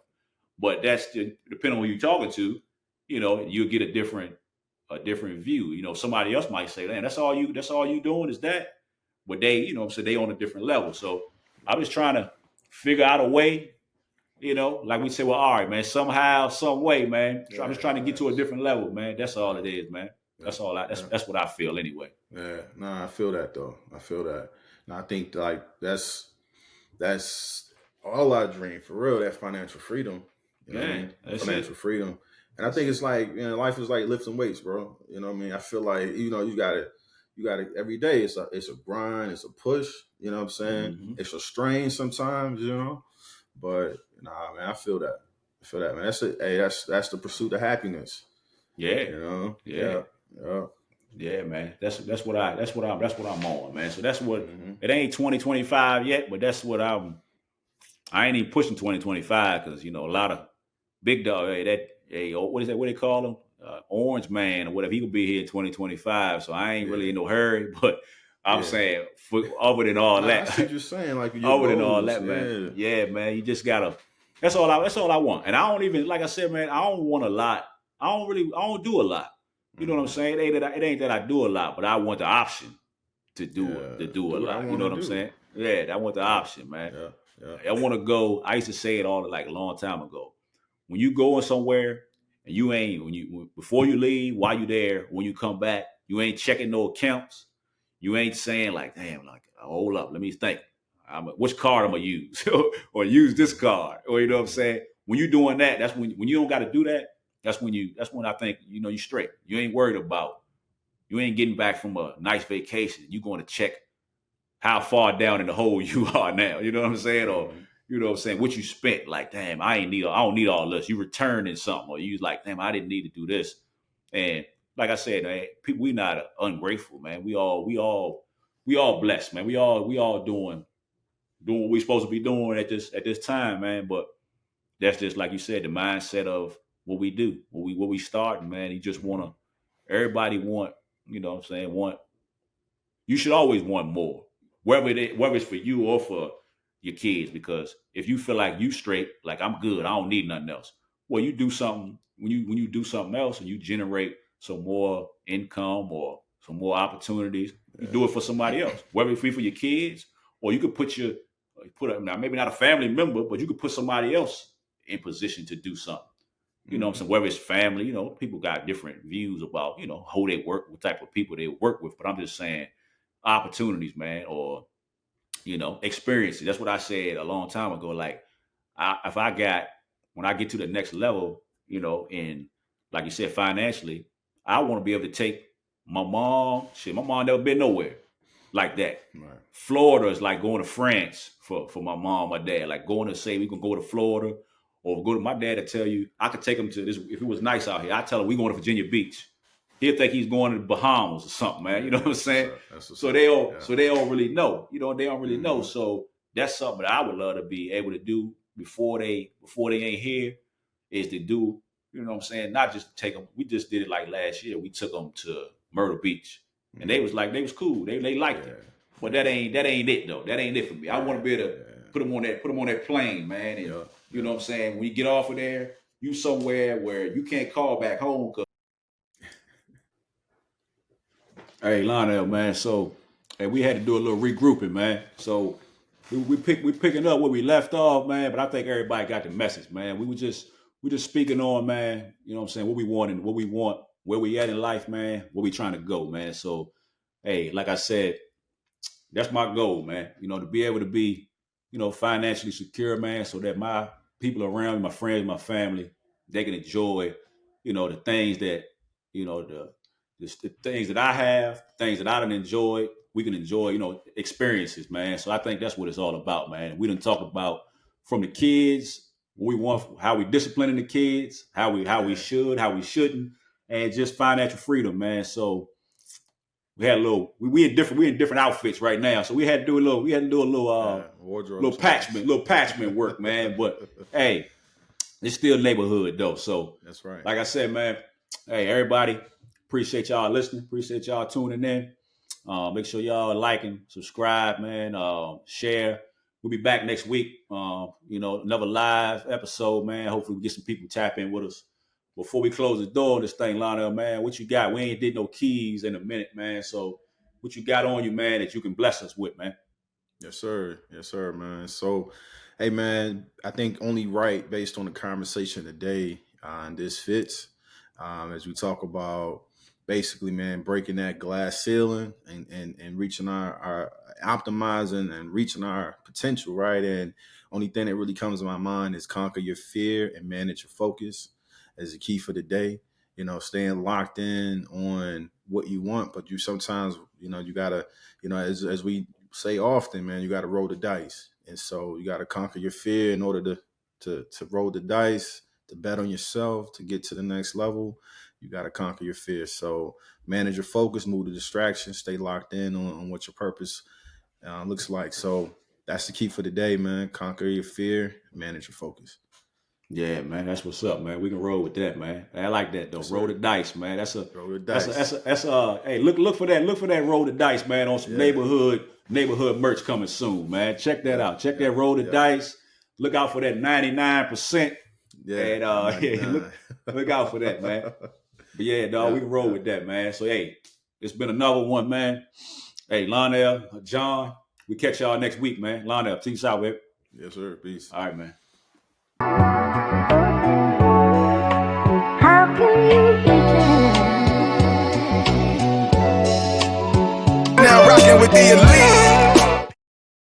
But that's depending on who you're talking to, you'll get a different view. Somebody else might say, man, that's all you doing is that. But they, they on a different level. So I'm just trying to figure out a way, like we say, well, all right, man, somehow, some way, man. I'm just trying to get to a different level, man. That's all it is, man. That's all. That's what I feel anyway.
Yeah, I feel that though. I feel that. And I think like that's all I dream for real. That financial freedom. Financial freedom. And I think it's like, life is like lifting weights, bro. You know what I mean? I feel like, you got to every day. It's a grind. It's a push. You know what I'm saying? Mm-hmm. It's a strain sometimes, but nah, man, I feel that, man. That's it. Hey, that's the pursuit of happiness.
Yeah. Yeah, man. That's what I'm on, man. So that's what it ain't 2025 yet, but that's what I ain't even pushing 2025 because a lot of big dog. What is that? What they call him? Orange man or whatever. He could be here in 2025. So I ain't really in no hurry. But I'm saying, other than all that,
I see what you're saying. Like
other than all that, man. Yeah, man. You just gotta. That's all I want. And I don't even, like I said, man. I don't want a lot. I don't do a lot. You know what I'm saying? It ain't that I do a lot, but I want the option to do a lot. You know what I'm saying? Yeah, I want the option, man. I want to go. I used to say it all like a long time ago. When you going somewhere and before you leave, while you there, when you come back, you ain't checking no accounts. You ain't saying like, damn, like, hold up, let me think. Which card I'm gonna use or use this card, or you know what I'm saying? When you doing that, that's when you don't got to do that. That's when I think you straight. You ain't worried about. You ain't getting back from a nice vacation. You going to check how far down in the hole you are now. You know what I'm saying? Or you know what I'm saying? What you spent? Like, damn, I don't need all this. You returning something, or you like, damn, I didn't need to do this. And like I said, man, people, we not ungrateful, man. We all blessed, man. We all doing what we supposed to be doing at this time, man. But that's just like you said, the mindset of what we do, what we start, man. You just everybody want, you know what I'm saying, you should always want more, whether it's for you or for your kids, because if you feel like you straight, like I'm good, I don't need nothing else. Well, you do something, when you do something else and you generate some more income or some more opportunities, you do it for somebody else, whether it's for your kids, or you could put now maybe not a family member, but you could put somebody else in position to do something. You know what I'm saying? Whether it's family, people got different views about, who they work, what type of people they work with. But I'm just saying opportunities, man, or, experiences. That's what I said a long time ago. Like, when I get to the next level, in, like you said, financially, I want to be able to take my mom. My mom never been nowhere like that. Right. Florida is like going to France for my mom, my dad. Like going to say we can go to Florida. Or go to my dad to tell you, I could take him to this. If it was nice out here, I tell him we going to Virginia Beach. He'll think he's going to the Bahamas or something, man. You know what I'm saying? So they don't really know. They don't really know. So that's something that I would love to be able to do before they ain't here, is to do. You know what I'm saying? Not just take them. We just did it like last year. We took them to Myrtle Beach, and they was cool. They liked it. But that ain't it though. That ain't it for me. I want to be able to put them on that plane, man. And, you know what I'm saying? When you get off of there, you somewhere where you can't call back home. Hey, Lionel, man. So, we had to do a little regrouping, man. So we picking up where we left off, man. But I think everybody got the message, man. We just speaking on, man. You know what I'm saying? What we want, where we at in life, man. Where we trying to go, man. So, hey, like I said, that's my goal, man. To be able to be financially secure, man, so that my people around me, my friends, my family, they can enjoy, the things that, the things that I have, things that I done enjoyed. We can enjoy, experiences, man. So I think that's what it's all about, man. We done talk about from the kids, what we want, how we disciplining the kids, how we should, how we shouldn't, and just financial freedom, man. So we had a little, we in different outfits right now. So we had to do a little patchment work, man. But hey, it's still neighborhood though. So
that's right.
Like I said, man, hey, everybody, appreciate y'all listening. Appreciate y'all tuning in. Make sure y'all liking, subscribe, man, share. We'll be back next week. Another live episode, man. Hopefully we get some people tap in with us. Before we close the door on this thing, Lionel, man, what you got? We ain't did no keys in a minute, man. So what you got on you, man, that you can bless us with, man?
Yes, sir. Yes, sir, man. So, hey, man, I think only right based on the conversation today, and this fits as we talk about basically, man, breaking that glass ceiling and reaching our optimizing and reaching our potential, right? And only thing that really comes to my mind is conquer your fear and manage your focus as the key for the day. Staying locked in on what you want, but you sometimes, you gotta, as we say often, man, you gotta roll the dice. And so you gotta conquer your fear in order to roll the dice, to bet on yourself, to get to the next level. You got to conquer your fear. So manage your focus, move the distractions, stay locked in on what your purpose looks like. So that's the key for the day, man. Conquer your fear, manage your focus.
Yeah, man, that's what's up, man. We can roll with that, man. I like that though. Yes, roll the dice, man.
Roll the dice.
That's hey, look for that. Look for that roll the dice, man, on some neighborhood merch coming soon, man. Check that out. Check that roll the dice. Look out for that 99%. Yeah. And look out for that, man. But yeah, dog, we can roll with that, man. So hey, it's been another one, man. Hey, Lionel, John, we catch y'all next week, man. Lionel, peace out, baby.
Yes, sir. Peace.
All right, man.
How can you pretend?
Now rocking with the elite.